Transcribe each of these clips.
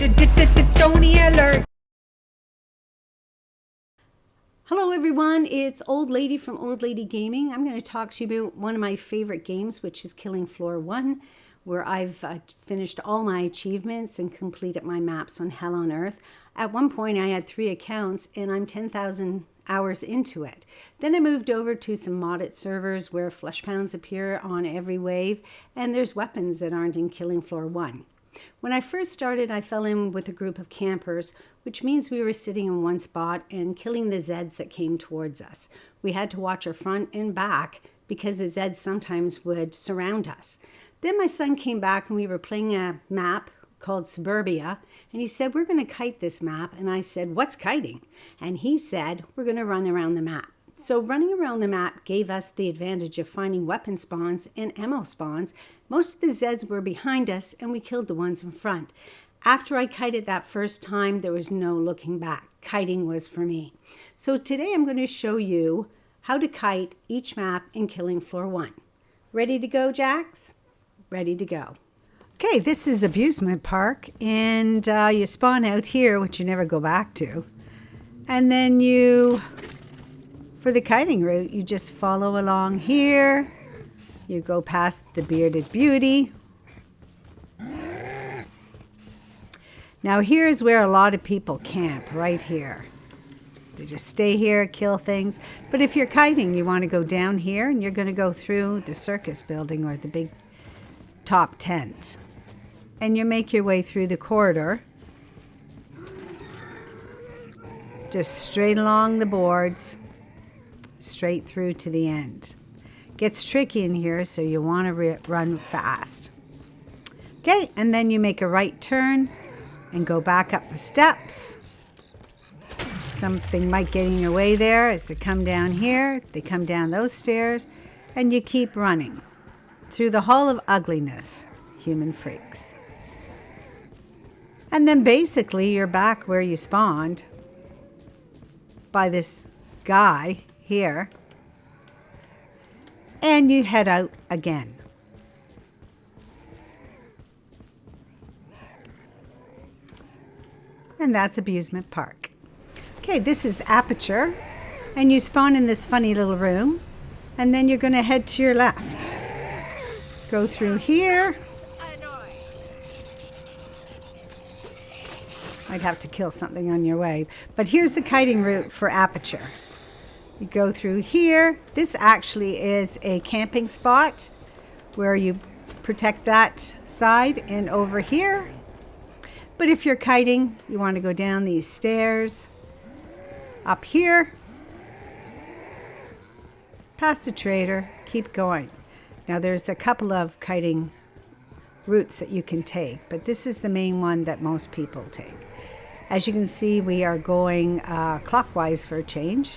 Tony alert! Hello everyone, it's Old Lady from Old Lady Gaming. I'm going to talk to you about one of my favorite games, which is Killingfloor 1, where I've finished all my achievements and completed my maps on Hell on Earth. At one point I had 3 accounts and I'm 10,000 hours into it. Then I moved over to some modded servers where flesh pounds appear on every wave and there's weapons that aren't in Killingfloor 1. When I first started, I fell in with a group of campers, which means we were sitting in one spot and killing the Zeds that came towards us. We had to watch our front and back because the Zeds sometimes would surround us. Then my son came back and we were playing a map called Suburbia, and he said, we're going to kite this map. And I said, what's kiting? And he said, we're going to run around the map. So running around the map gave us the advantage of finding weapon spawns and ammo spawns. Most of the Zeds were behind us and we killed the ones in front. After I kited that first time, there was no looking back. Kiting was for me. So today I'm going to show you how to kite each map in Killingfloor 1. Ready to go, Jax? Ready to go. Okay, this is Abusement Park, and you spawn out here, which you never go back to. And then for the kiting route, you just follow along here. You go past the Bearded Beauty. Now here's where a lot of people camp, right here. They just stay here, kill things. But if you're kiting, you want to go down here and you're going to go through the circus building or the big top tent. And you make your way through the corridor. Just straight along the boards, straight through to the end. Gets tricky in here, so you want to run fast. Okay, and then you make a right turn and go back up the steps. Something might get in your way there as they come down here. They come down those stairs, and you keep running through the Hall of Ugliness, human freaks. And then basically you're back where you spawned by this guy here. And you head out again. And that's Abusement Park. Okay, this is Aperature. And you spawn in this funny little room. And then you're going to head to your left. Go through here. I'd have to kill something on your way. But here's the kiting route for Aperature. You go through here. This actually is a camping spot where you protect that side and over here. But if you're kiting, you want to go down these stairs, up here, past the trader, keep going. Now there's a couple of kiting routes that you can take, but this is the main one that most people take. As you can see, we are going clockwise for a change.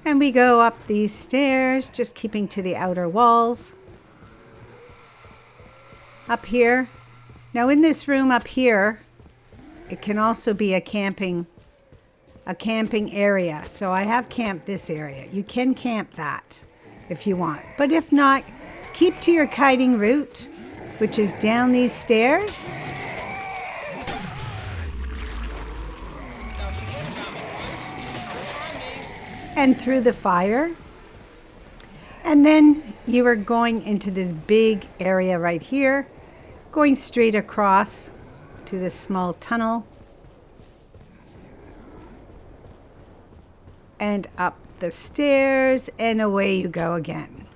And we go up these stairs, just keeping to the outer walls. Up here. Now in this room up here, it can also be a camping area. So I have camped this area. You can camp that if you want. But if not, keep to your kiting route, which is down these stairs. And through the fire. And then you are going into this big area right here, going straight across to this small tunnel and up the stairs, and away you go again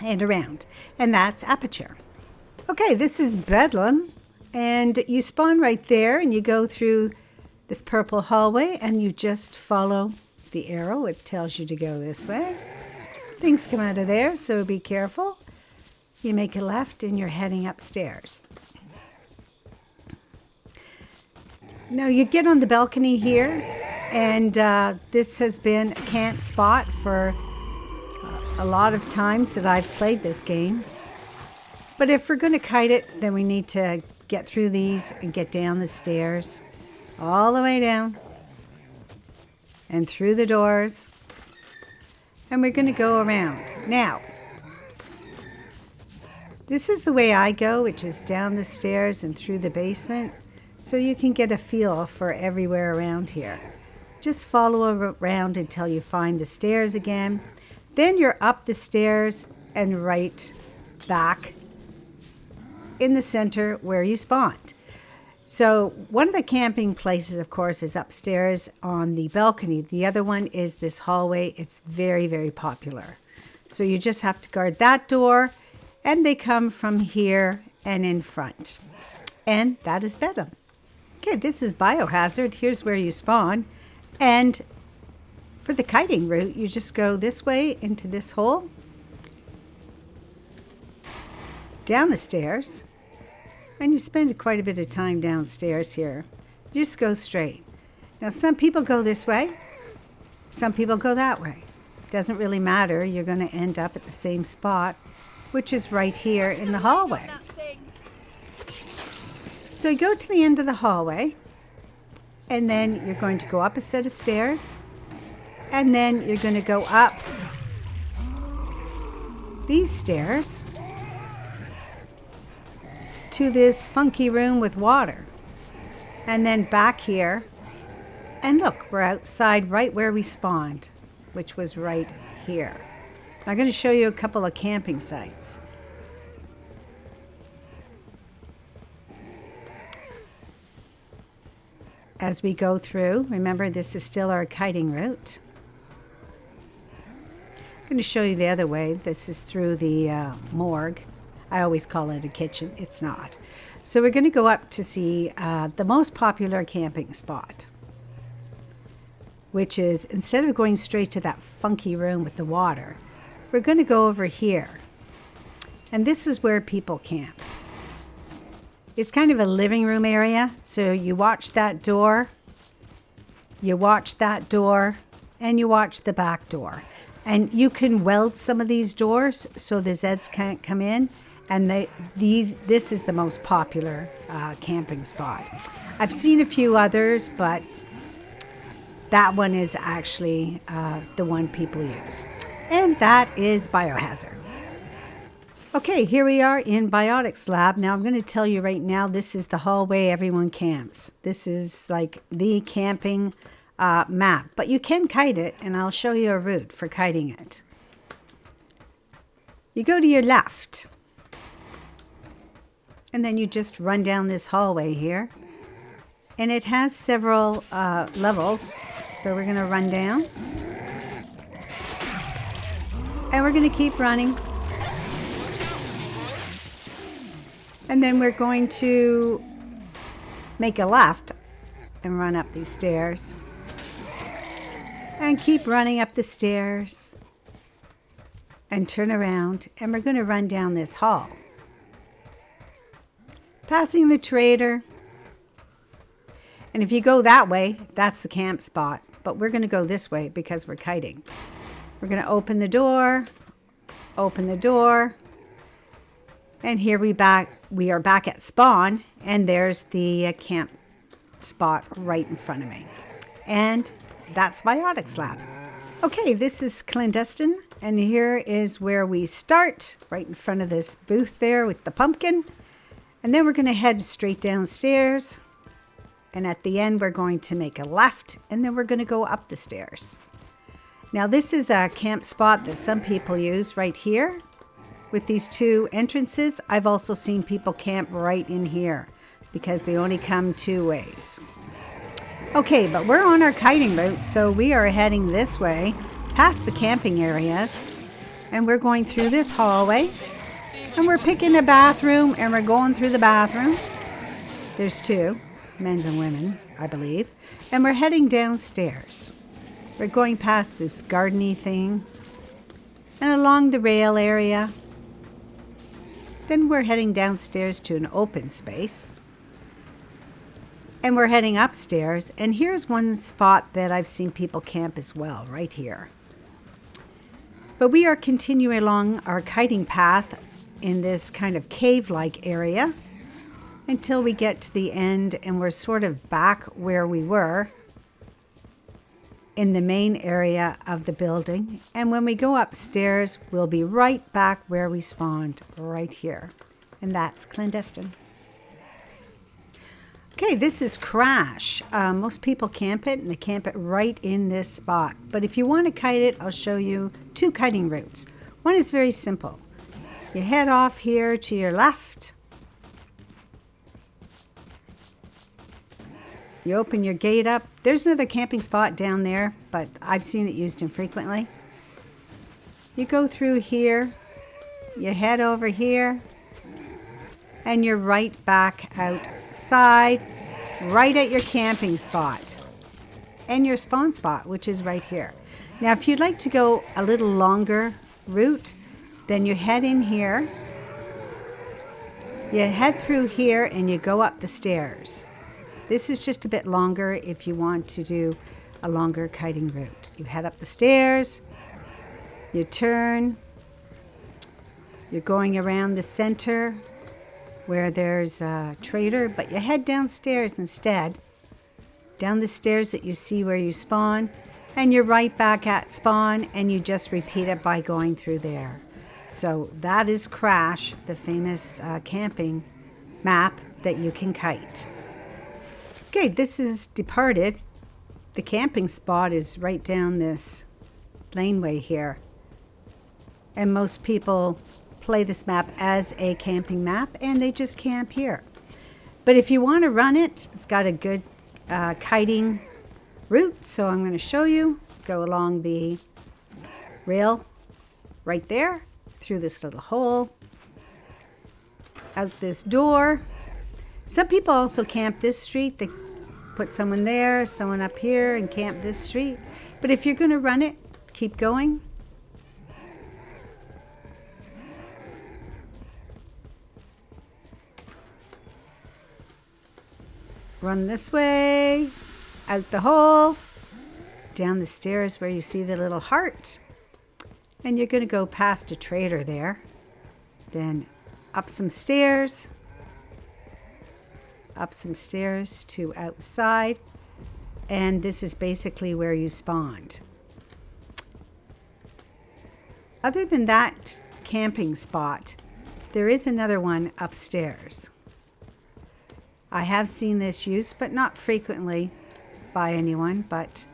and around. And that's Aperature. Okay, this is Bedlam, and you spawn right there and you go through this purple hallway and you just follow the arrow. It tells you to go this way. Things come out of there, so be careful. You make a left and you're heading upstairs. Now you get on the balcony here, and this has been a camp spot for a lot of times that I've played this game. But if we're going to kite it, then we need to get through these and get down the stairs all the way down and through the doors, and we're going to go around. Now, This is the way I go, which is down the stairs and through the basement, so you can get a feel for everywhere around here. Just follow around until you find the stairs again. Then you're up the stairs and right back in the center where you spawned. So one of the camping places, of course, is upstairs on the balcony. The other one is this hallway. It's very, very popular. So you just have to guard that door, and they come from here and in front. And that is Bedlam. Okay, this is Biohazard. Here's where you spawn. And for the kiting route, you just go this way into this hole, down the stairs, and you spend quite a bit of time downstairs here. You just go straight. Now, some people go this way, some people go that way. Doesn't really matter. You're going to end up at the same spot, which is right here in the hallway. So you go to the end of the hallway, and then you're going to go up a set of stairs, and then you're going to go up these stairs to this funky room with water. And then back here, and look, we're outside right where we spawned, which was right here. I'm going to show you a couple of camping sites. As we go through, remember this is still our kiting route. I'm going to show you the other way. This is through the morgue. I always call it a kitchen. It's not. So we're going to go up to see the most popular camping spot, which is, instead of going straight to that funky room with the water, we're going to go over here. And this is where people camp. It's kind of a living room area. So you watch that door, you watch that door, and you watch the back door. And you can weld some of these doors so the Zeds can't come in. And this is the most popular camping spot. I've seen a few others, but that one is actually the one people use. And that is Biohazard. Okay, here we are in Biotics Lab. Now I'm going to tell you right now, this is the hallway everyone camps. This is like the camping map. But you can kite it, and I'll show you a route for kiting it. You go to your left. And then you just run down this hallway here. And it has several levels. So we're going to run down. And we're going to keep running. And then we're going to make a left and run up these stairs. And keep running up the stairs. And turn around. And we're going to run down this hall. Passing the trader. And if you go that way, that's the camp spot. But we're going to go this way because we're kiting. We're going to open the door. Open the door. And here we are back at spawn. And there's the camp spot right in front of me. And that's Biotics Lab. Okay, this is Clandestine. And here is where we start. Right in front of this booth there with the pumpkin. And then we're going to head straight downstairs. And at the end, we're going to make a left. And then we're going to go up the stairs. Now, this is a camp spot that some people use right here. With these two entrances, I've also seen people camp right in here. Because they only come two ways. Okay, but we're on our kiting route. So we are heading this way. Past the camping areas. And we're going through this hallway. And we're picking a bathroom, and we're going through the bathroom. There's two, men's and women's, I believe. And we're heading downstairs. We're going past this gardeny thing, and along the rail area. Then we're heading downstairs to an open space. And we're heading upstairs, and here's one spot that I've seen people camp as well, right here. But we are continuing along our kiting path in this kind of cave-like area until we get to the end, and we're sort of back where we were in the main area of the building. And when we go upstairs, we'll be right back where we spawned, right here. And that's Clandestine. Okay, this is Crash. Most people camp it, and they camp it right in this spot. But if you want to kite it, I'll show you 2 kiting routes. One is very simple. You head off here to your left. You open your gate up. There's another camping spot down there, but I've seen it used infrequently. You go through here. You head over here. And you're right back outside, right at your camping spot and your spawn spot, which is right here. Now, if you'd like to go a little longer route, then you head in here, you head through here, and you go up the stairs. This is just a bit longer if you want to do a longer kiting route. You head up the stairs, you turn, you're going around the center where there's a trader, but you head downstairs instead, down the stairs that you see where you spawn, and you're right back at spawn, and you just repeat it by going through there. So that is Crash, the famous camping map that you can kite. Okay, this is Departed. The camping spot is right down this laneway here, and most people play this map as a camping map, and they just camp here. But if you want to run it, it's got a good kiting route, so I'm going to show you. Go along the rail right there, through this little hole, out this door. Some people also camp this street. They put someone there, someone up here, and camp this street. But if you're going to run it, keep going. Run this way, out the hole, down the stairs where you see the little heart. And you're going to go past a trader there. Then up some stairs to outside. And this is basically where you spawned. Other than that camping spot, there is another one upstairs. I have seen this used, but not frequently by anyone. But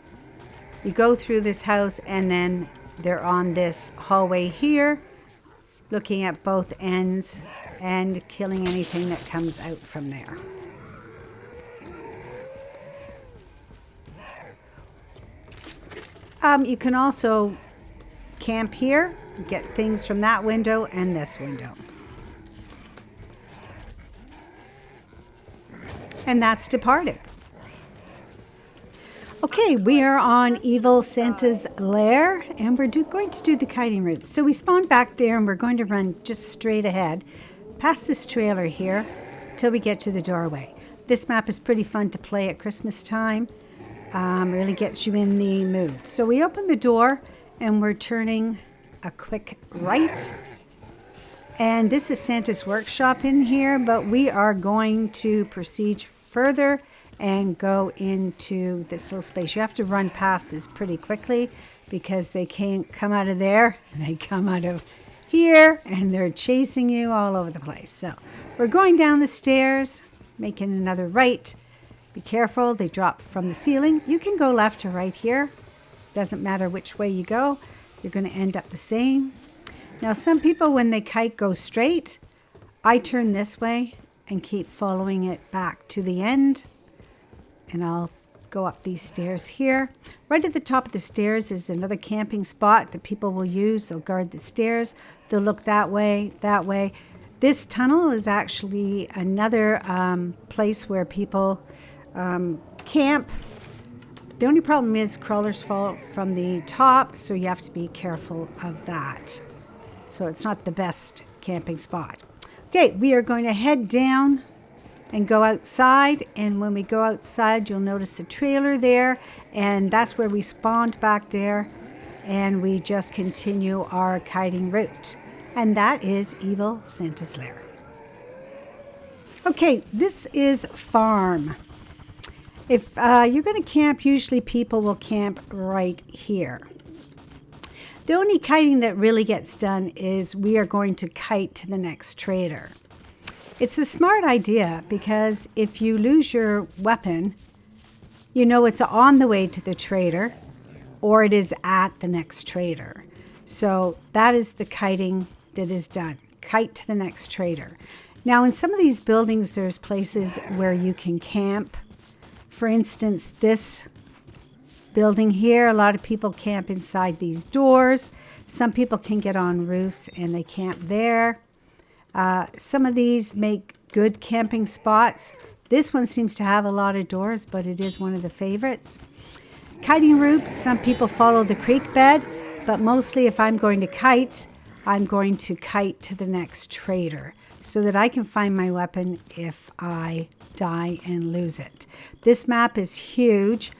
you go through this house, and then they're on this hallway here, looking at both ends and killing anything that comes out from there. You can also camp here, get things from that window and this window. And that's Departed. Okay, we are on Evil Santa's Lair, and we're going to do the kiting route. So we spawned back there, and we're going to run just straight ahead, past this trailer here, till we get to the doorway. This map is pretty fun to play at Christmas time. Really gets you in the mood. So we open the door, and we're turning a quick right. And this is Santa's workshop in here, but we are going to proceed further and go into this little space. You have to run past this pretty quickly because they can't come out of there, and they come out of here, and they're chasing you all over the place. So we're going down the stairs, making another right. Be careful, they drop from the ceiling. You can go left or right here. Doesn't matter which way you go, you're going to end up the same. Now, some people, when they kite, go straight. I turn this way and keep following it back to the end. And I'll go up these stairs here. Right at the top of the stairs is another camping spot that people will use. They'll guard the stairs. They'll look that way, that way. This tunnel is actually another place where people camp. The only problem is crawlers fall from the top, so you have to be careful of that. So it's not the best camping spot. Okay, we are going to head down and go outside, and when we go outside, you'll notice the trailer there, and that's where we spawned back there, and we just continue our kiting route. And that is Evil Santa's Lair. Okay, this is Farm. If you're going to camp, usually people will camp right here. The only kiting that really gets done is we are going to kite to the next trader. It's a smart idea because if you lose your weapon, you know it's on the way to the trader or it is at the next trader. So that is the kiting that is done. Kite to the next trader. Now in some of these buildings, there's places where you can camp. For instance, this building here, a lot of people camp inside these doors. Some people can get on roofs and they camp there. Some of these make good camping spots. This one seems to have a lot of doors, but it is one of the favorites. Kiting routes, some people follow the creek bed, but mostly if I'm going to kite, I'm going to kite to the next trader so that I can find my weapon if I die and lose it. This map is huge.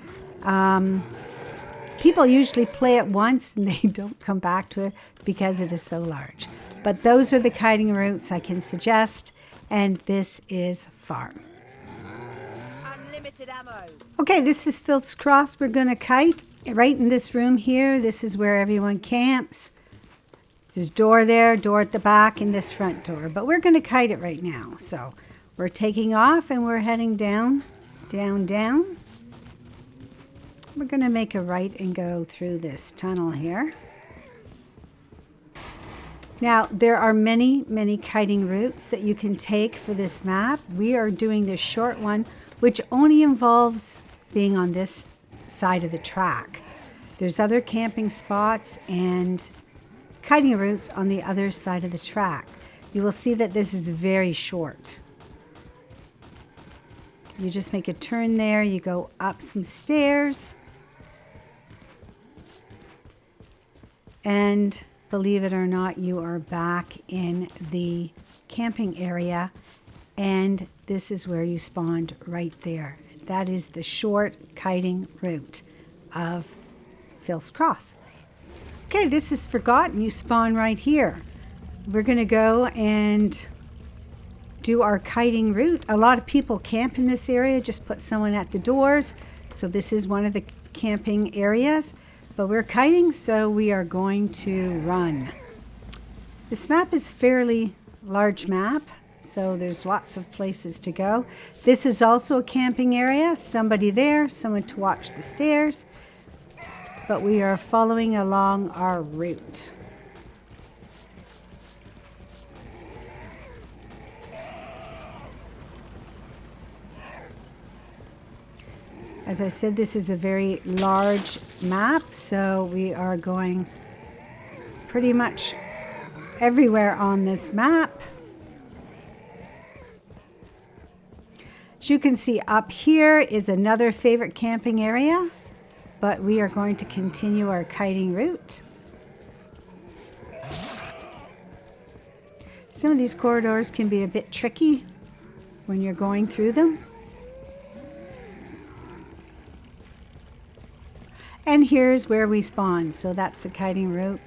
People usually play it once and they don't come back to it because it is so large. But those are the kiting routes I can suggest, and this is farm. Unlimited ammo. Okay, this is Filth's Cross. We're going to kite right in this room here. This is where everyone camps. There's a door there, door at the back, and this front door. But we're going to kite it right now. So we're taking off and we're heading down, down, down. We're going to make a right and go through this tunnel here. Now, there are many, many kiting routes that you can take for this map. We are doing this short one, which only involves being on this side of the track. There's other camping spots and kiting routes on the other side of the track. You will see that this is very short. You just make a turn there, you go up some stairs, and believe it or not, you are back in the camping area, and this is where you spawned right there. That is the short kiting route of Filth's Cross. Okay, this is Forgotten. You spawn right here. We're going to go and do our kiting route. A lot of people camp in this area, just put someone at the doors. So this is one of the camping areas. But we're kiting, so we are going to run. This map is a fairly large map, so there's lots of places to go. This is also a camping area. Somebody there, someone to watch the stairs. But we are following along our route. As I said, this is a very large map, so we are going pretty much everywhere on this map. As you can see, up here is another favorite camping area, but we are going to continue our kiting route. Some of these corridors can be a bit tricky when you're going through them. And here's where we spawn. So that's the kiting route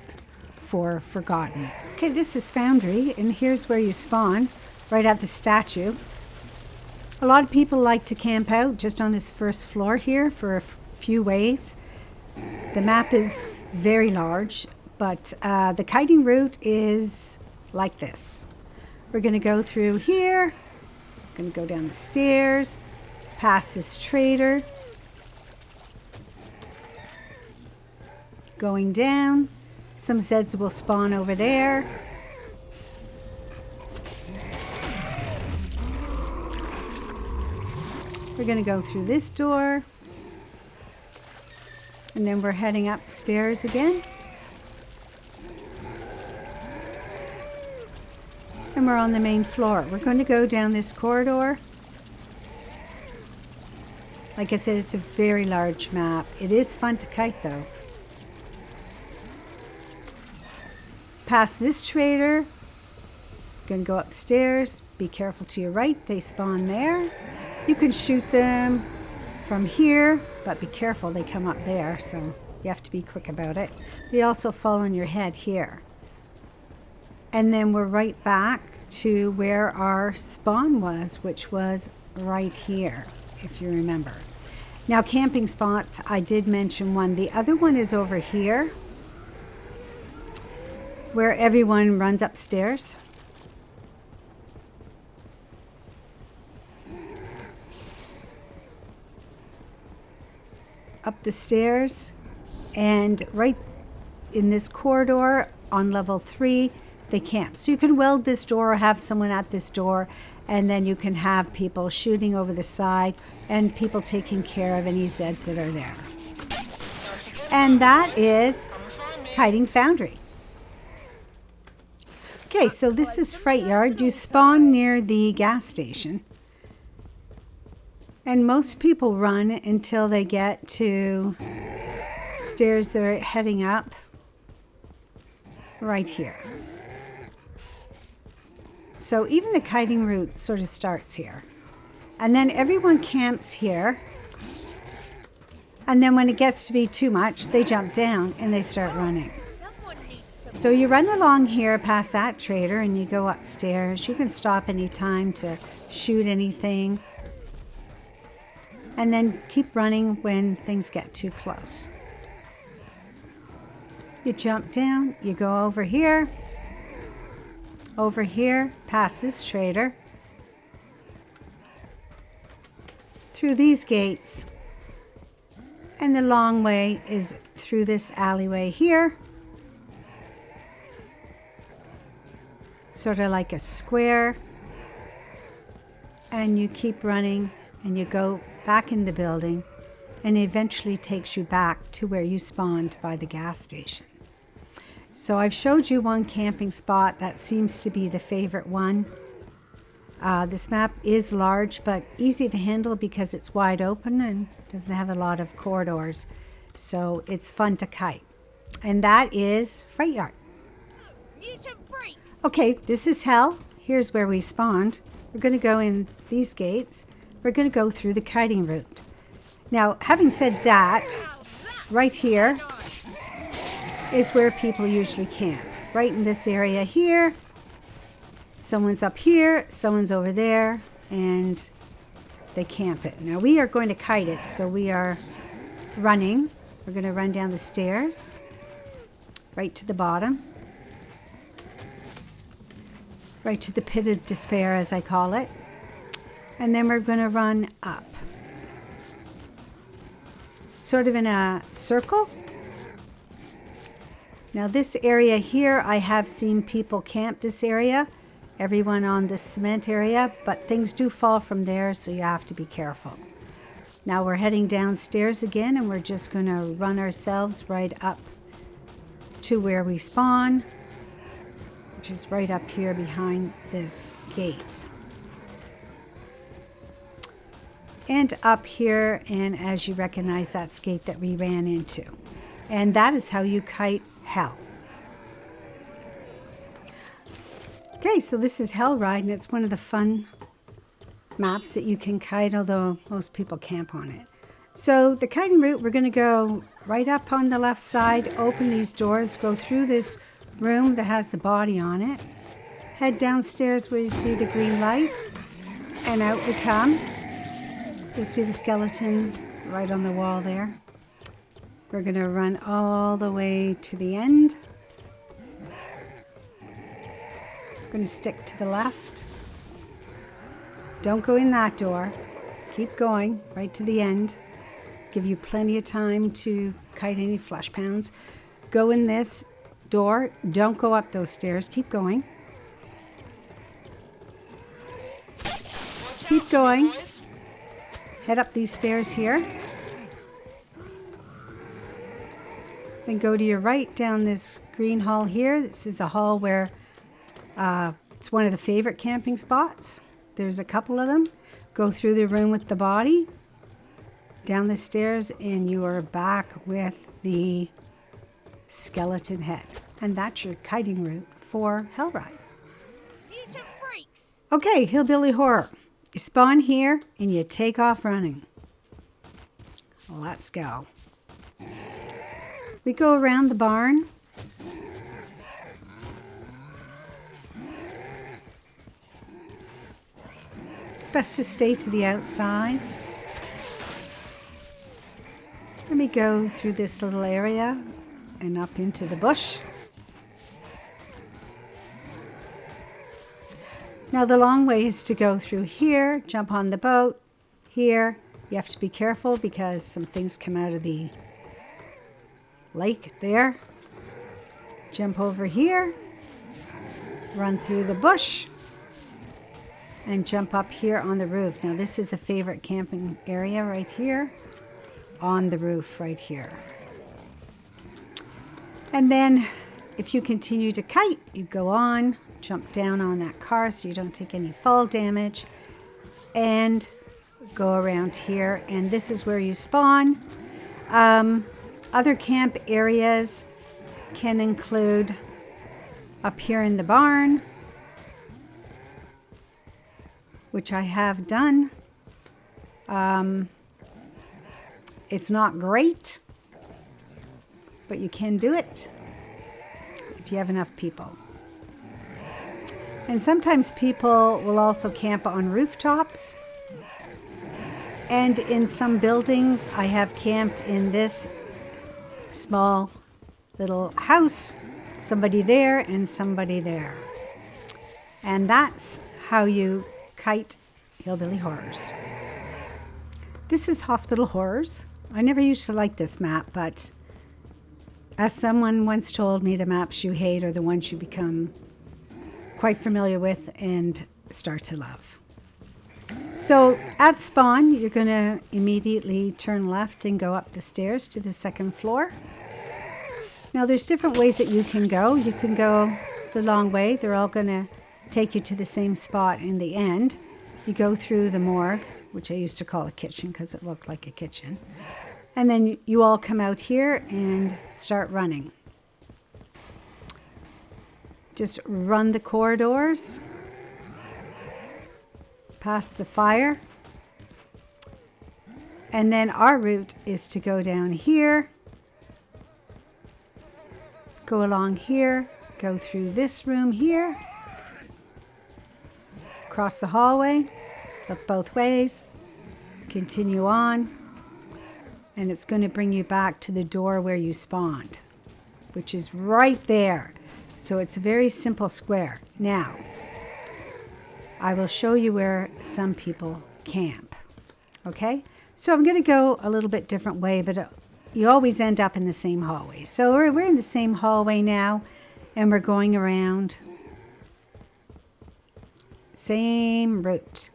for Forgotten. Okay, this is Foundry, and here's where you spawn, right at the statue. A lot of people like to camp out just on this first floor here for a few waves. The map is very large, but the kiting route is like this. We're going to go through here, going to go down the stairs, past this trader, going down. Some Zeds will spawn over there. We're going to go through this door. And then we're heading upstairs again. And we're on the main floor. We're going to go down this corridor. Like I said, it's a very large map. It is fun to kite though. Past this trader, gonna go upstairs. Be careful to your right, they spawn there. You can shoot them from here, but be careful, they come up there, so you have to be quick about it. They also fall on your head here. And then we're right back to where our spawn was, which was right here, if you remember. Now camping spots, I did mention one. The other one is over here, where everyone runs upstairs. up the stairs, and right in this corridor on level 3, they camp. So you can weld this door or have someone at this door, and then you can have people shooting over the side and people taking care of any Zeds that are there. And that is kiting Foundry. Okay, so this is Fright Yard. You spawn near the gas station. And most people run until they get to stairs that are heading up right here. So even the kiting route sort of starts here. And then everyone camps here. And then when it gets to be too much, they jump down and they start running. So you run along here past that trader and you go upstairs. You can stop anytime to shoot anything. And then keep running when things get too close. You jump down, you go over here, past this trader, through these gates, and the long way is through this alleyway here, sort of like a square, and you keep running and you go back in the building, and it eventually takes you back to where you spawned by the gas station. So I've showed you one camping spot that seems to be the favorite one. This map is large but easy to handle because it's wide open and doesn't have a lot of corridors. So it's fun to kite. And that is Fright Yard. Mutant freaks! Okay, this is hell. Here's where we spawned. We're going to go in these gates. We're going to go through the kiting route. Now, having said that, right here is where people usually camp. Right in this area here. Someone's up here, someone's over there, and they camp it. Now we are going to kite it, so we are running. We're going to run down the stairs, right to the bottom. Right to the pit of despair, as I call it. And then we're going to run up. Sort of in a circle. Now this area here, I have seen people camp this area. Everyone on this cement area, but things do fall from there, so you have to be careful. Now we're heading downstairs again, and we're just going to run ourselves right up to where we spawn, which is right up here behind this gate. And up here, and as you recognize, that's the gate that we ran into. And that is how you kite hell. Okay, so this is Hellride, and it's one of the fun maps that you can kite, although most people camp on it. So the kiting route, we're going to go right up on the left side, open these doors, go through this room that has the body on it, head downstairs where you see the green light, and out we come. You'll see the skeleton right on the wall there. We're going to run all the way to the end. We're going to stick to the left. Don't go in that door. Keep going right to the end. Give you plenty of time to kite any flesh pounds. Go in this door. Don't go up those stairs. Keep going. Keep going. Head up these stairs here. Then go to your right down this green hall here. This is a hall where it's one of the favorite camping spots. There's a couple of them. Go through the room with the body, down the stairs, and you are back with the skeleton head. And that's your kiting route for Hellride. Mutant freaks! Okay, Hillbilly Horror. You spawn here and you take off running. Let's go. We go around the barn. It's best to stay to the outsides. Let me go through this little area and up into the bush. Now the long way is to go through here, jump on the boat, here, You have to be careful because some things come out of the lake there. Jump over here, run through the bush, and jump up here on the roof. Now this is a favorite camping area right here, on the roof right here. And then if you continue to kite, you go on, jump down on that car so you don't take any fall damage, and go around here, and this is where you spawn. Other camp areas can include up here in the barn, which I have done. It's not great, but you can do it if you have enough people. And sometimes people will also camp on rooftops. And in some buildings, I have camped in this small little house, somebody there and somebody there. And that's how you kite Hillbilly Horrors. This is Hospital Horrors. I never used to like this map, but as someone once told me, the maps you hate are the ones you become quite familiar with and start to love. So at spawn, you're going to immediately turn left and go up the stairs to the second floor. Now there's different ways that you can go. You can go the long way. They're all going to take you to the same spot in the end. You go through the morgue, which I used to call a kitchen because it looked like a kitchen. And then you all come out here and start running. Just run the corridors, past the fire. And then our route is to go down here, go along here, go through this room here, cross the hallway, look both ways, continue on, and it's going to bring you back to the door where you spawned, which is right there. So it's a very simple square. Now, I will show you where some people camp. Okay? So I'm going to go a little bit different way, but you always end up in the same hallway. So we're in the same hallway now, and we're going around. Same route.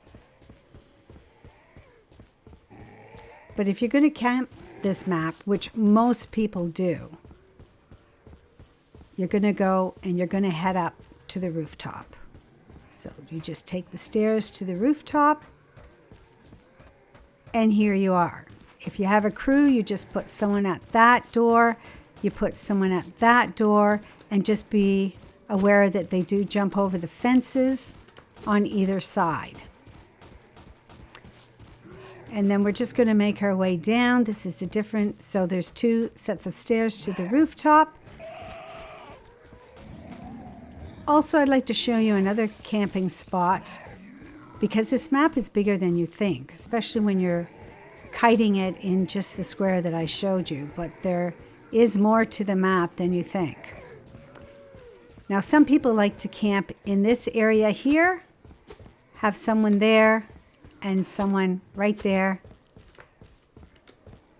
But if you're going to camp this map, which most people do, you're going to go and you're going to head up to the rooftop. So you just take the stairs to the rooftop, and here you are. If you have a crew, you just put someone at that door, you put someone at that door, and just be aware that they do jump over the fences on either side. And then we're just going to make our way down. This is a different, so there's 2 sets of stairs to the rooftop. Also, I'd like to show you another camping spot, because this map is bigger than you think, especially when you're kiting it in just the square that I showed you, but there is more to the map than you think. Now, some people like to camp in this area here, have someone there and someone right there,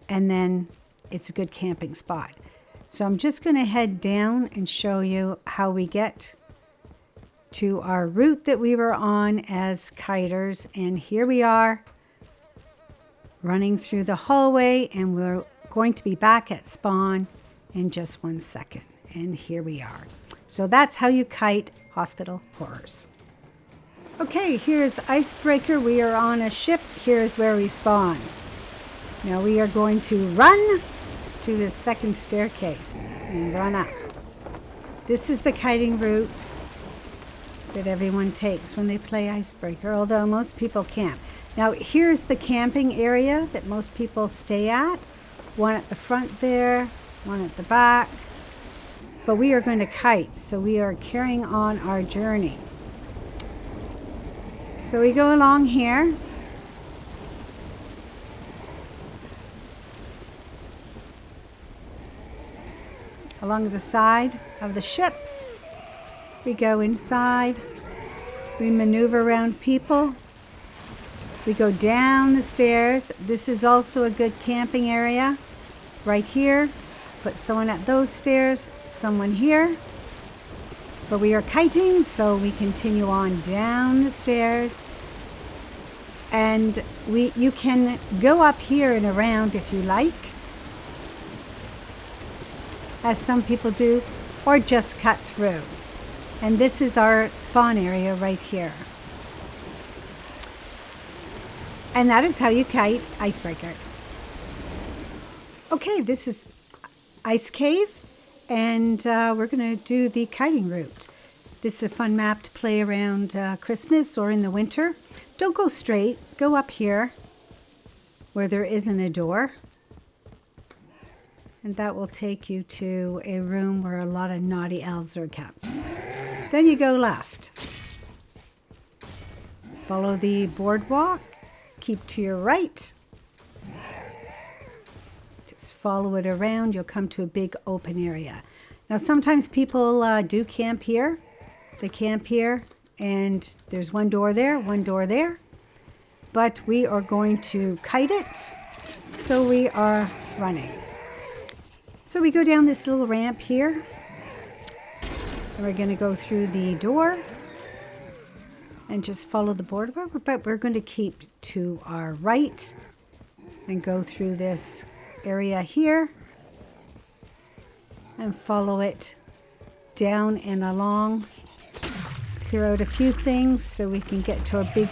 and then it's a good camping spot. So I'm just going to head down and show you how we get to our route that we were on as kiters, and here we are running through the hallway, and we're going to be back at spawn in just 1 second. And here we are. So that's how you kite Hospital Horrors. Okay, here's Icebreaker. We are on a ship. Here's where we spawn. Now we are going to run to the second staircase and run up. This is the kiting route that everyone takes when they play Icebreaker, although most people camp. Now here's the camping area that most people stay at. One at the front there, one at the back. But we are going to kite, so we are carrying on our journey. So we go along here. Along the side of the ship. We go inside. We maneuver around people. We go down the stairs. This is also a good camping area. Right here, put someone at those stairs, someone here. But we are kiting, so we continue on down the stairs. And you can go up here and around if you like, as some people do, or just cut through. And this is our spawn area right here. And that is how you kite Icebreaker. Okay, this is Ice Cave, and we're going to do the kiting route. This is a fun map to play around Christmas or in the winter. Don't go straight. Go up here where there isn't a door. And that will take you to a room where a lot of naughty elves are kept. Then you go left. Follow the boardwalk. Keep to your right. Just follow it around. You'll come to a big open area. Now sometimes people do camp here. They camp here and there's one door there, one door there. But we are going to kite it. So we are running. So we go down this little ramp here. And we're going to go through the door and just follow the boardwalk, but we're going to keep to our right and go through this area here and follow it down and along. Clear out a few things so we can get to a big...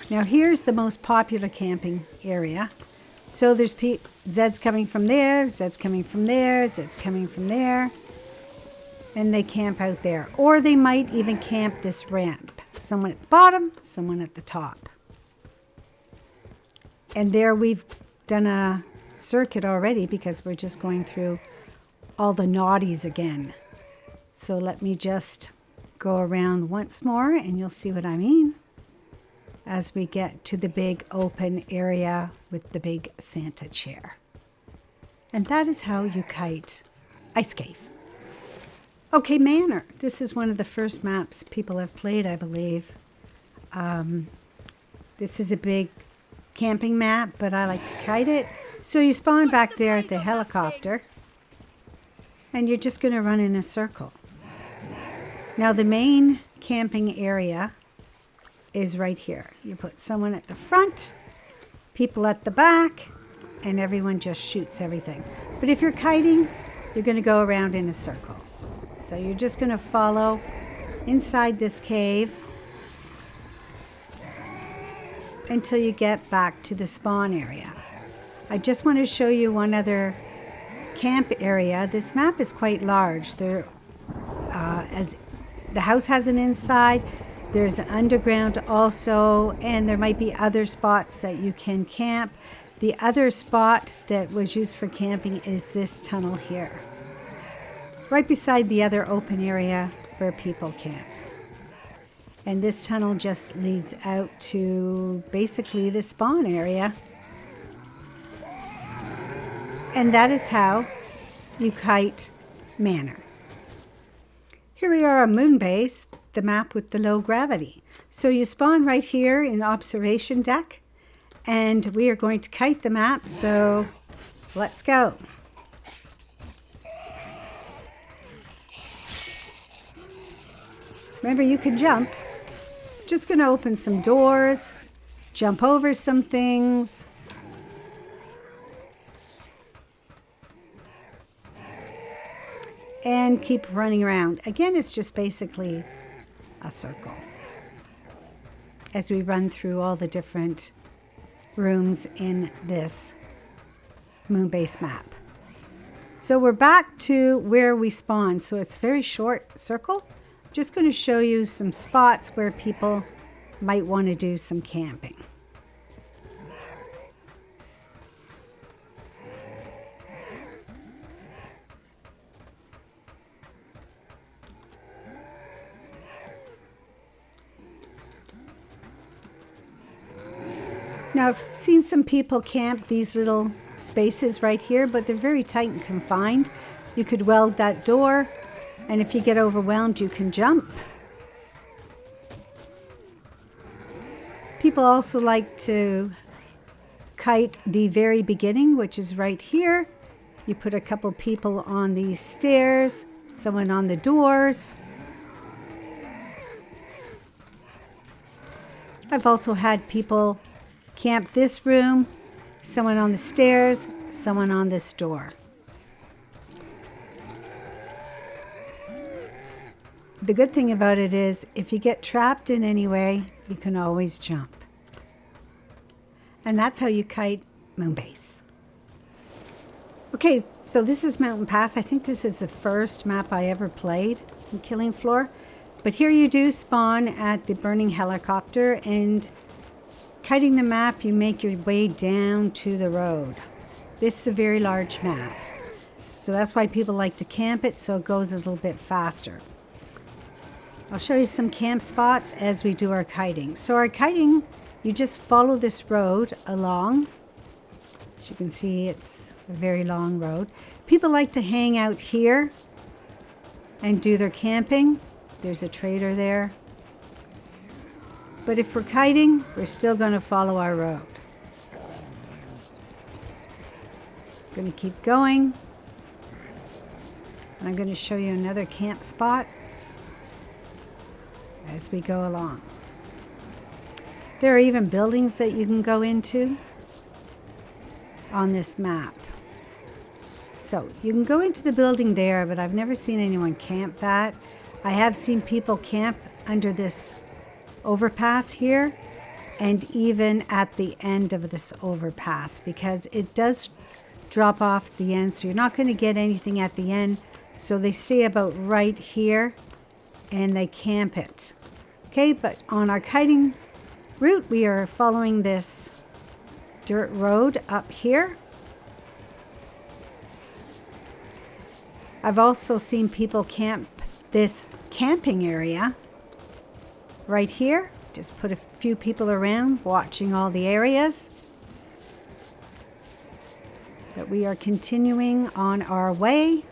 Now here's the most popular camping area. So there's Zed's coming from there, Zed's coming from there, Zed's coming from there. And they camp out there. Or they might even camp this ramp. Someone at the bottom, someone at the top. And there we've done a circuit already because we're just going through all the naughties again. So let me just go around once more and you'll see what I mean as we get to the big open area with the big Santa chair. And that is how you kite Ice Cave. Okay, Manor. This is one of the first maps people have played, I believe. This is a big camping map, but I like to kite it. So you spawn back there at the helicopter, and you're just going to run in a circle. Now the main camping area is right here. You put someone at the front, people at the back, and everyone just shoots everything. But if you're kiting, you're going to go around in a circle. So you're just going to follow inside this cave until you get back to the spawn area. I just want to show you one other camp area. This map is quite large. As the house has an inside, there's an underground also, and there might be other spots that you can camp. The other spot that was used for camping is this tunnel here, right beside the other open area where people camp. And this tunnel just leads out to basically the spawn area. And that is how you kite Manor. Here we are on Moon Base, the map with the low gravity. So you spawn right here in observation deck, and we are going to kite the map, so let's go. Remember, you can jump. Just going to open some doors, jump over some things. And keep running around. Again, it's just basically a circle as we run through all the different rooms in this Moonbase map. So we're back to where we spawned. So it's a very short circle. Just going to show you some spots where people might want to do some camping. Now, I've seen some people camp these little spaces right here, but they're very tight and confined. You could weld that door, and if you get overwhelmed, you can jump. People also like to kite the very beginning, which is right here. You put a couple people on these stairs, someone on the doors. I've also had people camp this room, someone on the stairs, someone on this door. The good thing about it is if you get trapped in any way, you can always jump. And that's how you kite Moonbase. Okay, so this is Mountain Pass. I think this is the first map I ever played in Killingfloor. But here you do spawn at the burning helicopter, and kiting the map, you make your way down to the road. This is a very large map. So that's why people like to camp it, so it goes a little bit faster. I'll show you some camp spots as we do our kiting. So our kiting, you just follow this road along. As you can see, it's a very long road. People like to hang out here and do their camping. There's a trader there. But if we're kiting, we're still going to follow our road. Going to keep going. And I'm going to show you another camp spot as we go along. There are even buildings that you can go into on this map. So you can go into the building there, but I've never seen anyone camp that. I have seen people camp under this overpass here and even at the end of this overpass, because it does drop off the end, so you're not going to get anything at the end. So they stay about right here and they camp it. Okay, but on our kiting route, we are following this dirt road up here. I've also seen people camp this camping area right here. Just put a few people around watching all the areas. But we are continuing on our way.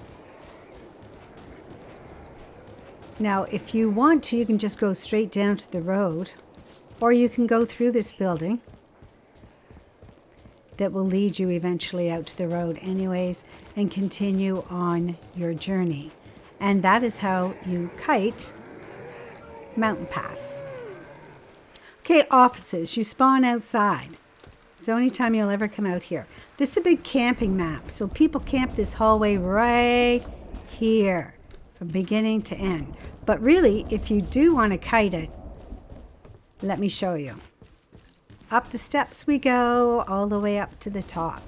Now, if you want to, you can just go straight down to the road, or you can go through this building that will lead you eventually out to the road anyways and continue on your journey. And that is how you kite Mountain Pass. Okay, offices. You spawn outside. It's the only time you'll ever come out here. This is a big camping map, so people camp this hallway right here from beginning to end. But really, if you do want to kite it, let me show you. Up the steps we go, all the way up to the top.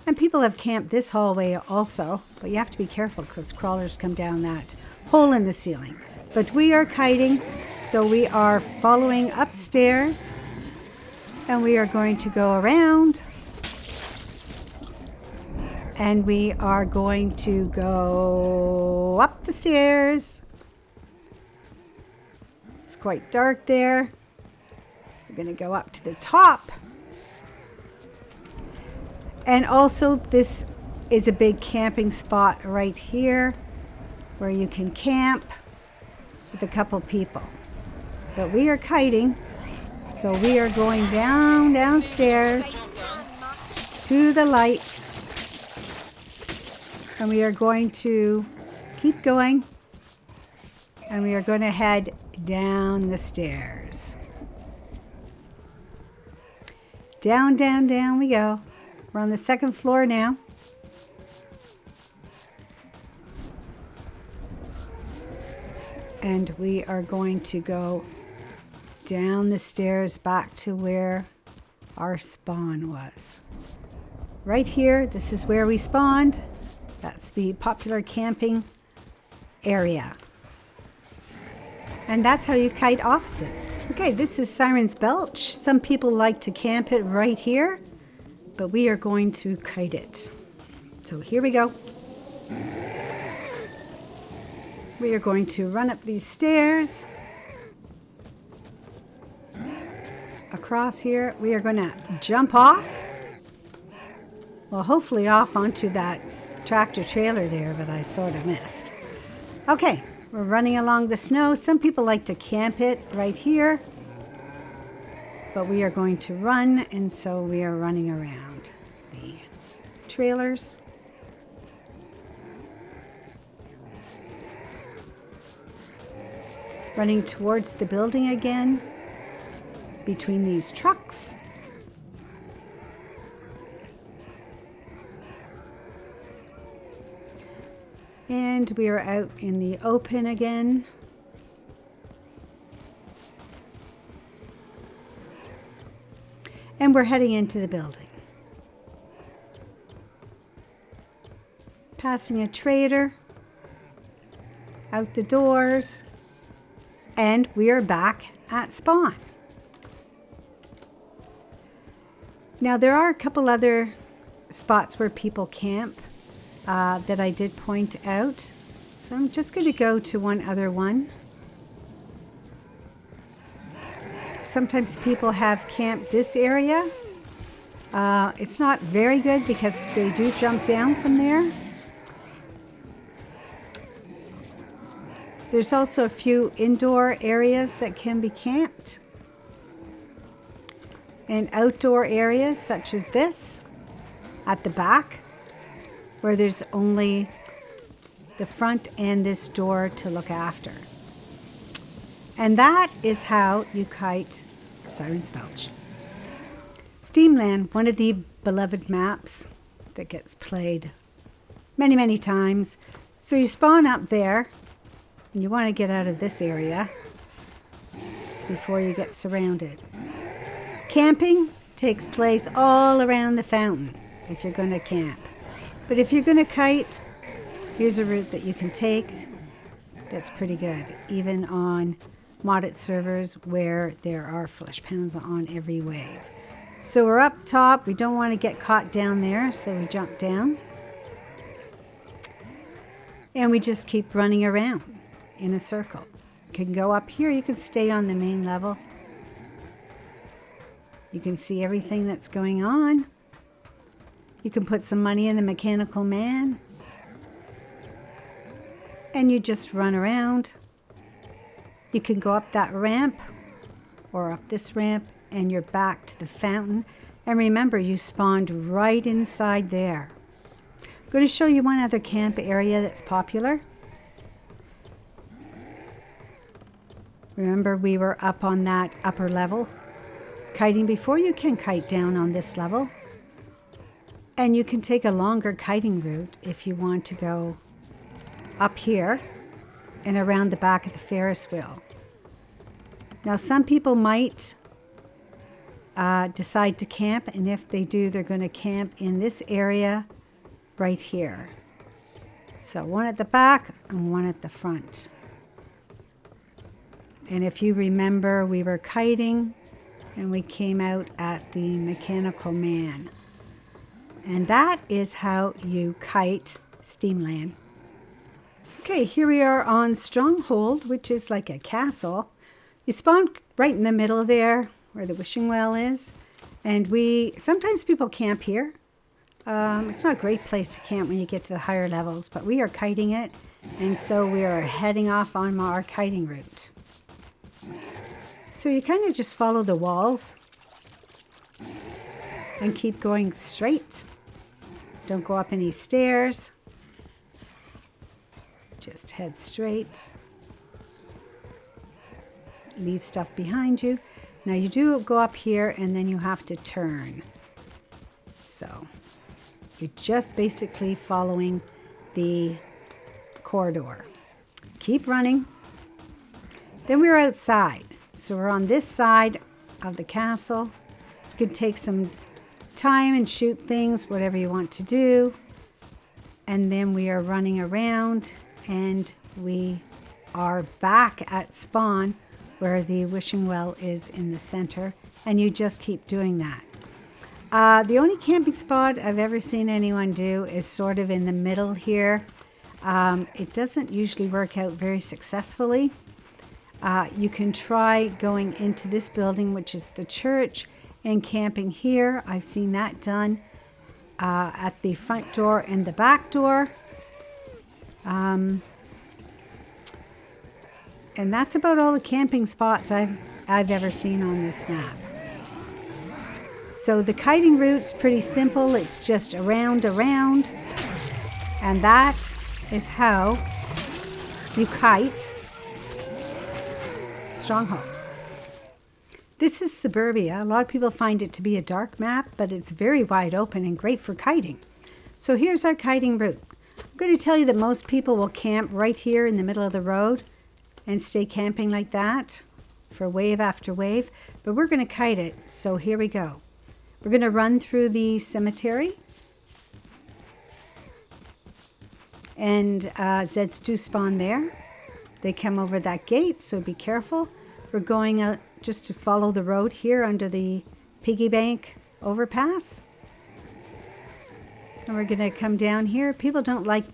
And people have camped this hallway also, but you have to be careful because crawlers come down that hole in the ceiling. But we are kiting, so we are following upstairs, and we are going to go around, and we are going to go up the stairs. It's quite dark there. We're going to go up to the top. And also, this is a big camping spot right here where you can camp with a couple people. But we are kiting, so we are going downstairs to the light. And we are going to keep going. And we are going to head down the stairs. Down, down, down we go. We're on the second floor now. And we are going to go down the stairs back to where our spawn was. Right here, this is where we spawned. That's the popular camping area. And that's how you kite offices. Okay, this is Siren's Belch. Some people like to camp it right here, but we are going to kite it. So here we go. We are going to run up these stairs. Across here, we are going to jump off. Well, hopefully off onto that tractor trailer there, but I sort of missed. Okay, We're running along the snow. Some people like to camp it right here, but we are going to run, and so we are running around the trailers. Running towards the building again, between these trucks. And we are out in the open again. And we're heading into the building. Passing a trader. Out the doors. And we are back at spawn. Now there are a couple other spots where people camp that I did point out. So I'm just going to go to one other one. Sometimes people have camped this area. It's not very good because they do jump down from there. There's also a few indoor areas that can be camped. And outdoor areas such as this at the back, where there's only the front and this door to look after. And that is how you kite Siren's Belch. Steamland, one of the beloved maps that gets played many, many times. So you spawn up there, and you want to get out of this area before you get surrounded. Camping takes place all around the fountain if you're going to camp. But if you're going to kite, here's a route that you can take that's pretty good, even on modded servers where there are flesh pounds on every wave. So we're up top. We don't want to get caught down there, so we jump down. And we just keep running around in a circle. You can go up here. You can stay on the main level. You can see everything that's going on. You can put some money in the mechanical man. And you just run around. You can go up that ramp or up this ramp and you're back to the fountain. And remember, you spawned right inside there. I'm going to show you one other camp area that's popular. Remember, we were up on that upper level kiting before. You can kite down on this level. And you can take a longer kiting route if you want to go up here and around the back of the Ferris wheel. Now, some people might decide to camp, and if they do, they're going to camp in this area right here. So one at the back and one at the front. And if you remember, we were kiting and we came out at the mechanical man. And that is how you kite Steamland. Okay, here we are on Stronghold, which is like a castle. You spawn right in the middle there where the wishing well is. And sometimes people camp here. It's not a great place to camp when you get to the higher levels, but we are kiting it. And so we are heading off on our kiting route. So you kind of just follow the walls and keep going straight. Don't go up any stairs. Just head straight. Leave stuff behind you. Now you do go up here and then you have to turn. So you're just basically following the corridor. Keep running. Then we're outside. So we're on this side of the castle. You can take some time and shoot things, whatever you want to do. And then we are running around and we are back at spawn where the wishing well is in the center. And you just keep doing that. The only camping spot I've ever seen anyone do is sort of in the middle here. It doesn't usually work out very successfully. You can try going into this building, which is the church, and camping here. I've seen that done at the front door and the back door. And that's about all the camping spots I've ever seen on this map. So the kiting route's pretty simple. It's just around, and that is how you kite Stronghold. This is Suburbia. A lot of people find it to be a dark map, but it's very wide open and great for kiting. So here's our kiting route. I'm going to tell you that most people will camp right here in the middle of the road and stay camping like that for wave after wave, but we're going to kite it. So here we go. We're going to run through the cemetery, and Zeds do spawn there. They come over that gate, so be careful. We're going out just to follow the road here under the piggy bank overpass. And we're going to come down here. People don't like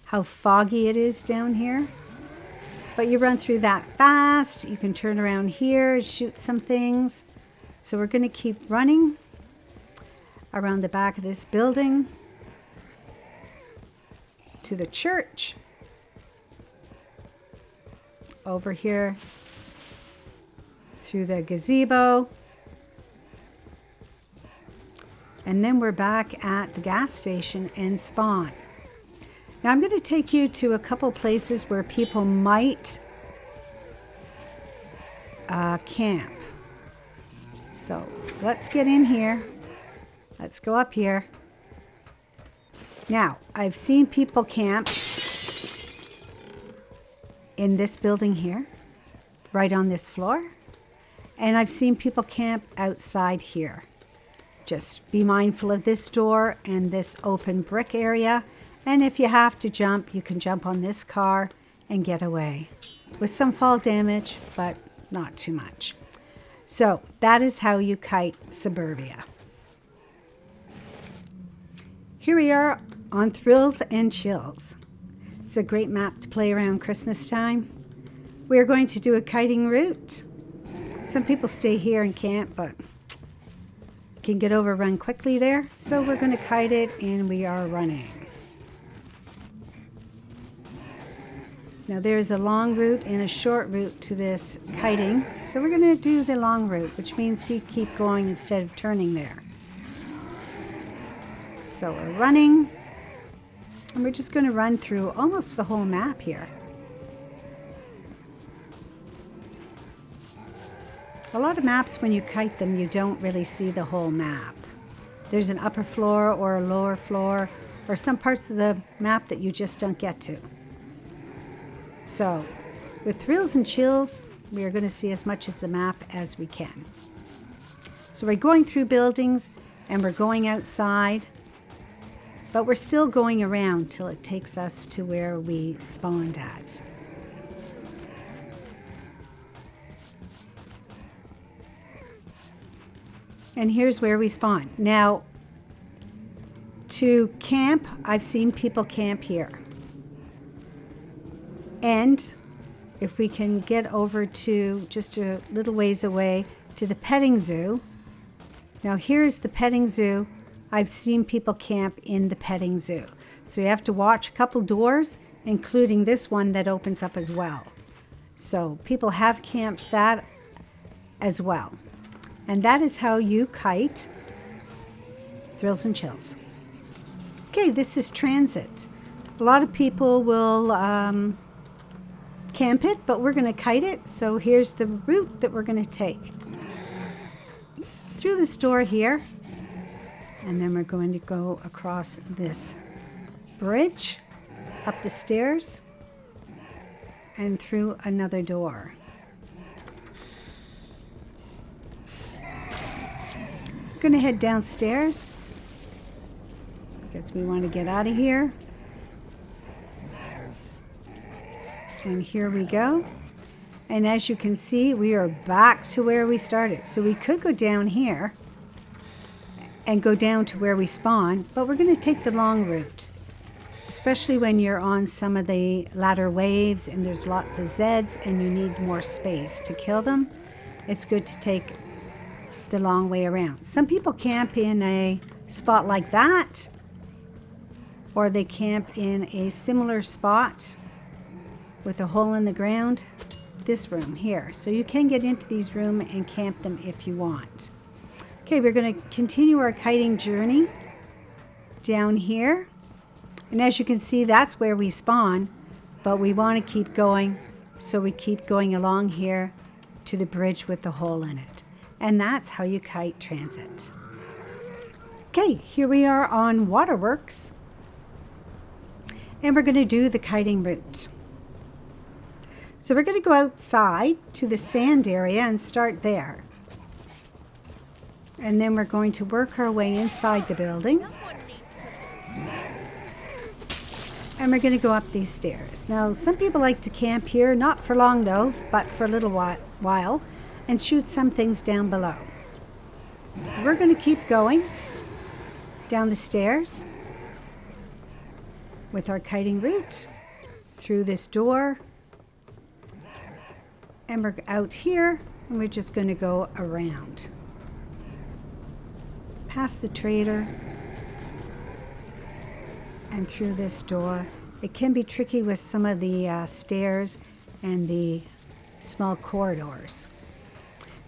how foggy it is down here, but you run through that fast. You can turn around here, shoot some things. So we're going to keep running around the back of this building to the church. Over here through the gazebo. And then we're back at the gas station and spawn. Now I'm going to take you to a couple places where people might camp. So let's get in here. Let's go up here. Now, I've seen people camp in this building here, right on this floor. And I've seen people camp outside here. Just be mindful of this door and this open brick area. And if you have to jump, you can jump on this car and get away. With some fall damage, but not too much. So that is how you kite Suburbia. Here we are on Thrills and Chills. It's a great map to play around Christmas time. We are going to do a kiting route. Some people stay here and camp, but can get overrun quickly there. So we're going to kite it, and we are running. Now there's a long route and a short route to this kiting. So we're going to do the long route, which means we keep going instead of turning there. So we're running, and we're just going to run through almost the whole map here. A lot of maps, when you kite them, you don't really see the whole map. There's an upper floor or a lower floor, or some parts of the map that you just don't get to. So with Thrills and Chills, we are going to see as much of the map as we can. So we're going through buildings, and we're going outside. But we're still going around till it takes us to where we spawned at. And here's where we spawn. Now, to camp, I've seen people camp here. And if we can get over to just a little ways away to the petting zoo. Now here's the petting zoo. I've seen people camp in the petting zoo. So you have to watch a couple doors, including this one that opens up as well. So people have camped that as well. And that is how you kite Thrills and Chills. Okay, this is transit. A lot of people will camp it, but we're going to kite it. So here's the route that we're going to take. Through this door here. And then we're going to go across this bridge, up the stairs, and through another door. Going to head downstairs because we want to get out of here. And here we go. And as you can see, we are back to where we started. So we could go down here and go down to where we spawn, but we're going to take the long route, especially when you're on some of the ladder waves and there's lots of Zeds and you need more space to kill them. It's good to take the long way around. Some people camp in a spot like that, or they camp in a similar spot with a hole in the ground. this room here. So you can get into these rooms and camp them if you want. Okay, we're going to continue our kiting journey down here. And as you can see, that's where we spawn, but we want to keep going. So we keep going along here to the bridge with the hole in it. And that's how you kite transit. Okay, here we are on Waterworks. And we're going to do the kiting route. So we're going to go outside to the sand area and start there. And then we're going to work our way inside the building. Someone needs some And we're going to go up these stairs. Now, some people like to camp here, not for long though, but for a little while, and shoot some things down below. We're going to keep going down the stairs with our kiting route through this door. And we're out here, and we're just going to go around. Past the trader and through this door. It can be tricky with some of the stairs and the small corridors.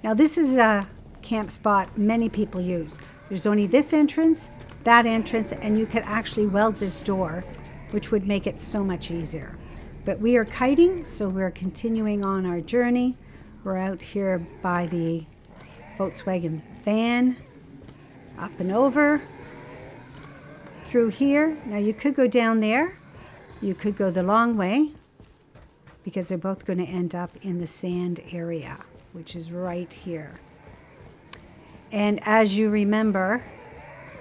Now this is a camp spot many people use. There's only this entrance, that entrance, and you could actually weld this door, which would make it so much easier. But we are kiting, so we're continuing on our journey. We're out here by the Volkswagen van, up and over, through here. Now you could go down there, you could go the long way, because they're both going to end up in the sand area, which is right here. And as you remember,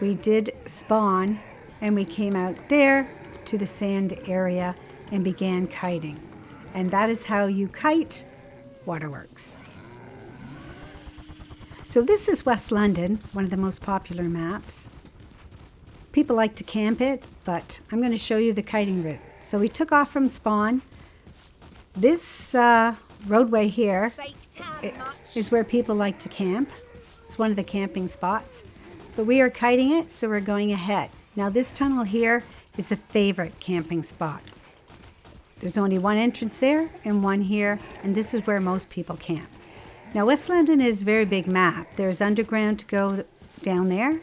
we did spawn and we came out there to the sand area and began kiting. And that is how you kite Waterworks. So this is West London, one of the most popular maps. People like to camp it, but I'm going to show you the kiting route. So we took off from spawn. This roadway here is where people like to camp. It's one of the camping spots. But we are kiting it, so we're going ahead. Now this tunnel here is the favorite camping spot. There's only one entrance there and one here, and this is where most people camp. Now West London is a very big map. There's underground to go down there,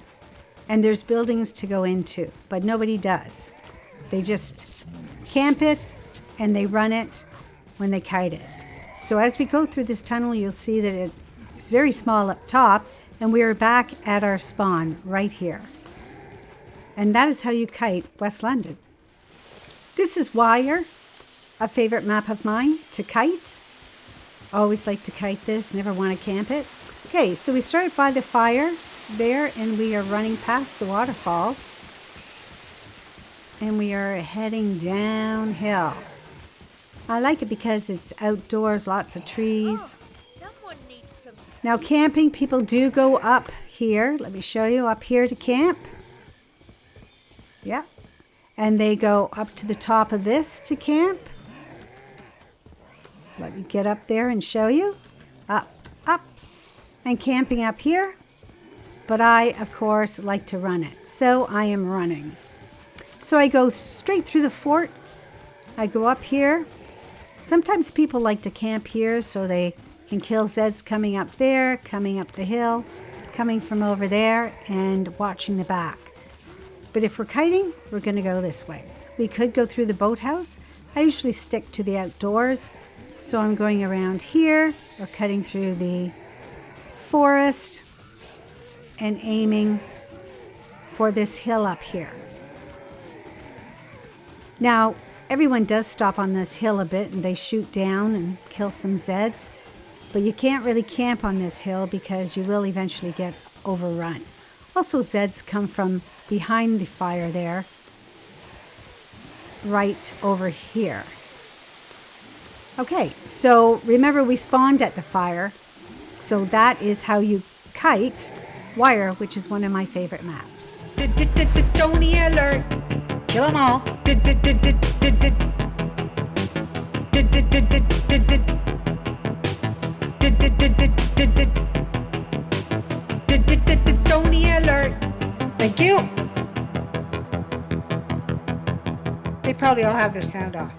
and there's buildings to go into, but nobody does. They just camp it and they run it when they kite it. So as we go through this tunnel, you'll see that it's very small up top, and we are back at our spawn right here. And that is how you kite West London. This is Wyre, a favorite map of mine to kite. Always like to kite this, never want to camp it. Okay, so we started by the fire there, and we are running past the waterfalls. And we are heading downhill. I like it because it's outdoors, lots of trees. Someone needs some Now camping, people do go up here. Let me show you up here to camp. Yeah. And they go up to the top of this to camp. Let me get up there and show you. Up, up, and camping up here. But I, of course, like to run it. So I am running. So I go straight through the fort. I go up here. Sometimes people like to camp here so they can kill Zeds coming up there, coming up the hill, coming from over there, and watching the back. But if we're kiting, we're going to go this way. We could go through the boathouse. I usually stick to the outdoors. So I'm going around here, or cutting through the forest, and aiming for this hill up here. Now, everyone does stop on this hill a bit, and they shoot down and kill some Zeds. But you can't really camp on this hill because you will eventually get overrun. Also, Zeds come from behind the fire there, right over here. Okay, so remember we spawned at the fire. So that is how you kite Wyre, which is one of my favorite maps. Tony alert! Kill them all. Tony alert! Thank you. They probably all have their sound off.